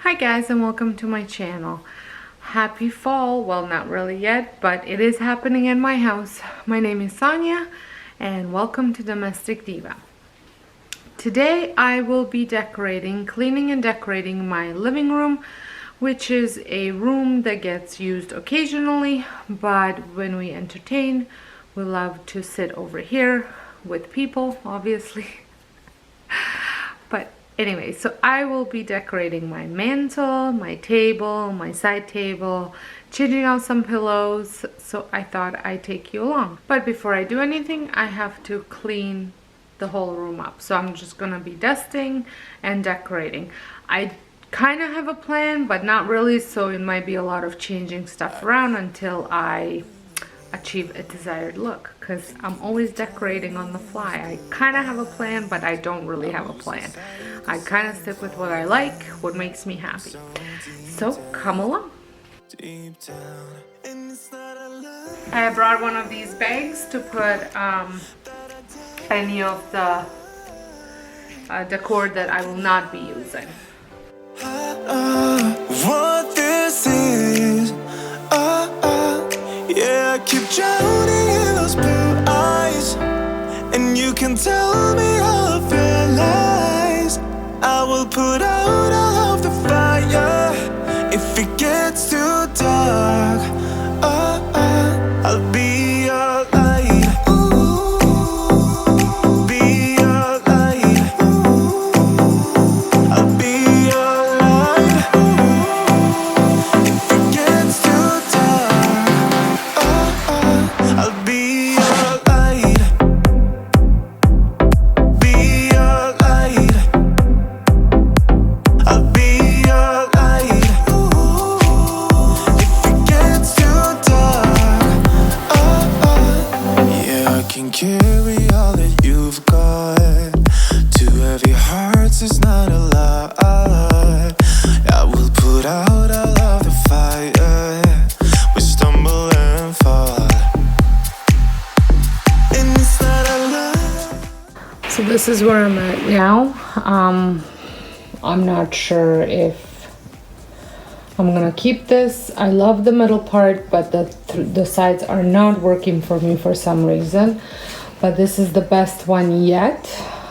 Hi guys, and welcome to my channel. Happy fall. Well, not really yet, but it is happening in my house. My name is Sonia and welcome to Domestic Diva. Today I will be cleaning and decorating my living room, which is a room that gets used occasionally, but when we entertain, we love to sit over here with people, obviously. But anyway, so I will be decorating my mantle, my table, my side table, changing out some pillows, so I thought I'd take you along. But before I do anything, I have to clean the whole room up. So I'm just gonna be dusting and decorating. I kind of have a plan, but not really, so it might be a lot of changing stuff around until I achieve a desired look, because I'm always decorating on the fly. I kind of have a plan, but I don't really have a plan. I kind of stick with what I like, what makes me happy. So come along. I brought one of these bags to put any of the decor that I will not be using. What this is, yeah, I keep drowning in those blue eyes, and you can tell me all of your lies. I will put out all of the fire if it gets too dark. I'll be your light. Be your light. I'll be your light. If it gets too dark, I'll be your light. Be your light. I'll be your light. If it gets too dark, yeah, I can carry all that you've got. Two heavy hearts is not a lot. I will put out all of the fire. We stumble and fall, and it's not a lie. So this is where I'm at now. I'm not sure if I'm gonna keep this. I love the middle part, but the sides are not working for me for some reason. But this is the best one yet.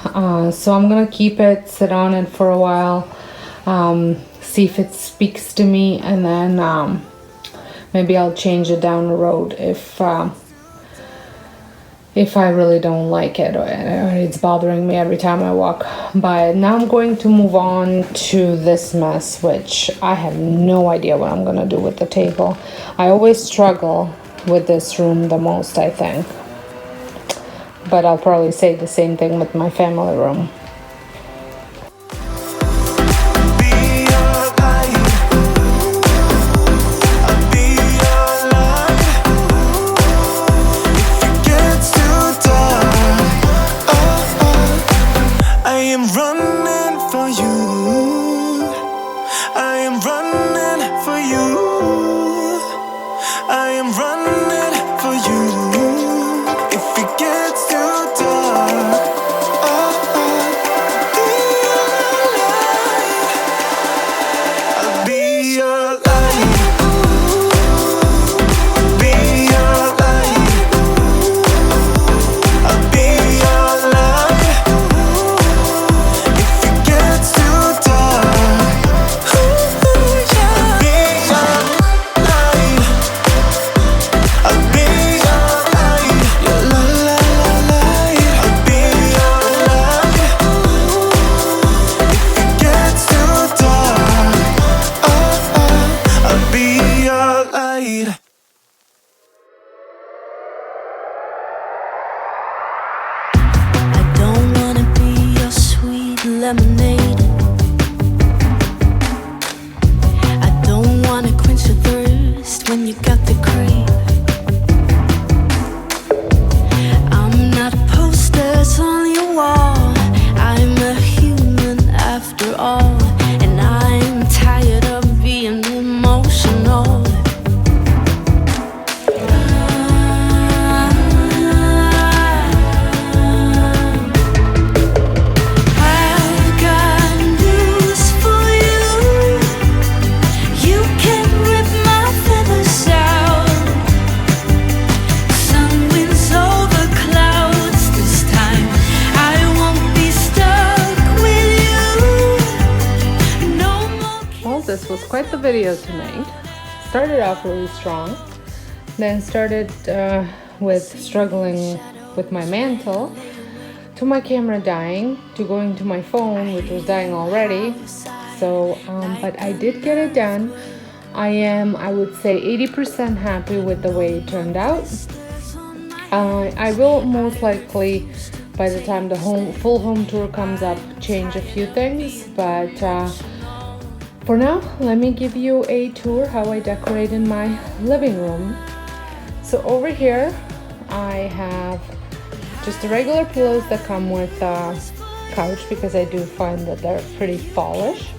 So I'm gonna keep it, sit on it for a while, see if it speaks to me, and then maybe I'll change it down the road if I really don't like it or it's bothering me every time I walk by it. Now I'm going to move on to this mess, which I have no idea what I'm gonna do with the table. I always struggle with this room the most, I think. But I'll probably say the same thing with my family room. Lemonade. I don't wanna quench your thirst when you got the creep. I'm not a poster, it's on your wall. I'm a human after all, and I'm tired of being emotional. I've got news for you. this was quite the video to make. Started off really strong, then started with struggling with my mantle, to my camera dying, to going to my phone, which was dying already. So, but I did get it done. I would say 80% happy with the way it turned out. I will most likely, by the time the full home tour comes up, change a few things, but for now, let me give you a tour how I decorate in my living room. So over here, I have just the regular pillows that come with couch, because I do find that they're pretty fallish.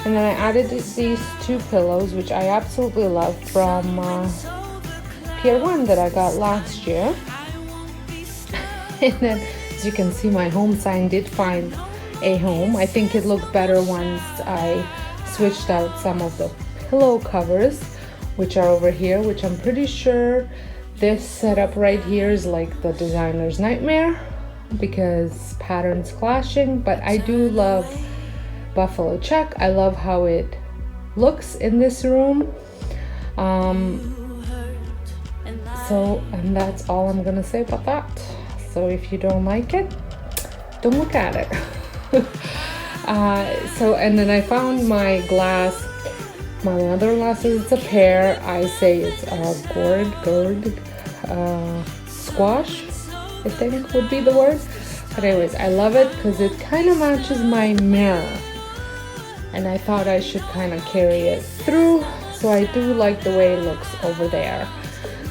And then I added these two pillows, which I absolutely love, from Pier 1 that I got last year. And then, as you can see, my home sign did find a home. I think it looked better once I switched out some of the pillow covers, which are over here, which I'm pretty sure this setup right here is like the designer's nightmare because patterns clashing. But I do love buffalo check. I love how it looks in this room. And that's all I'm gonna say about that. So if you don't like it, don't look at it. And then I found my glass. My mother-in-law says it's a pear. I say it's a gourd squash, I think would be the word. But anyways, I love it because it kind of matches my mirror. And I thought I should kind of carry it through. So I do like the way it looks over there.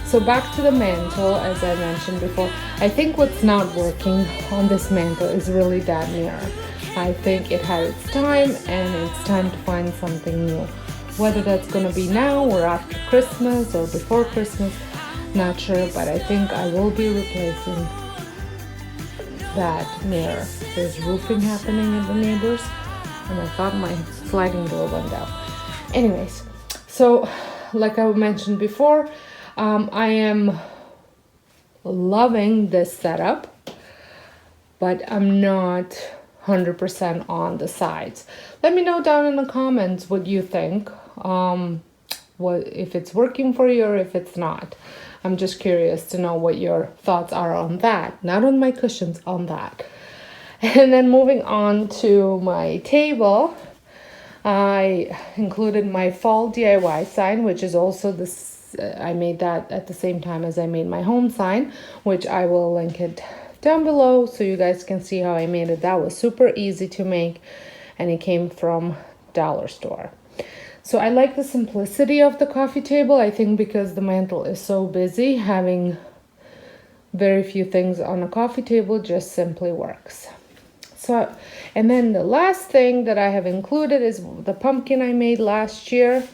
So back to the mantle, as I mentioned before. I think what's not working on this mantle is really that mirror. I think it had its time and it's time to find something new. Whether that's going to be now or after Christmas or before Christmas, not sure, but I think I will be replacing that mirror. There's roofing happening in the neighbors, and I thought my sliding door went down. Anyways, so like I mentioned before, I am loving this setup, but I'm not 100% on the sides. Let me know down in the comments what you think, if it's working for you or if it's not. I'm just curious to know what your thoughts are on that, not on my cushions, on that. And then moving on to my table, I included my fall DIY sign, which is also this. I made that at the same time as I made my home sign, which I will link it down below so you guys can see how I made it. That was super easy to make, and it came from dollar store. So I like the simplicity of the coffee table. I think because the mantle is so busy, having very few things on a coffee table just simply works. So, and then the last thing that I have included is the pumpkin I made last year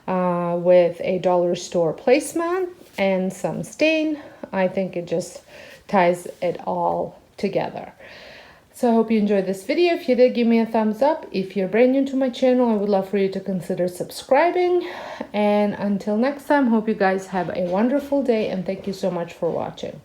with a dollar store placemat and some stain. I think it just ties it all together. So I hope you enjoyed this video. If you did, give me a thumbs up. If you're brand new to my channel, I would love for you to consider subscribing. And until next time, hope you guys have a wonderful day, and thank you so much for watching.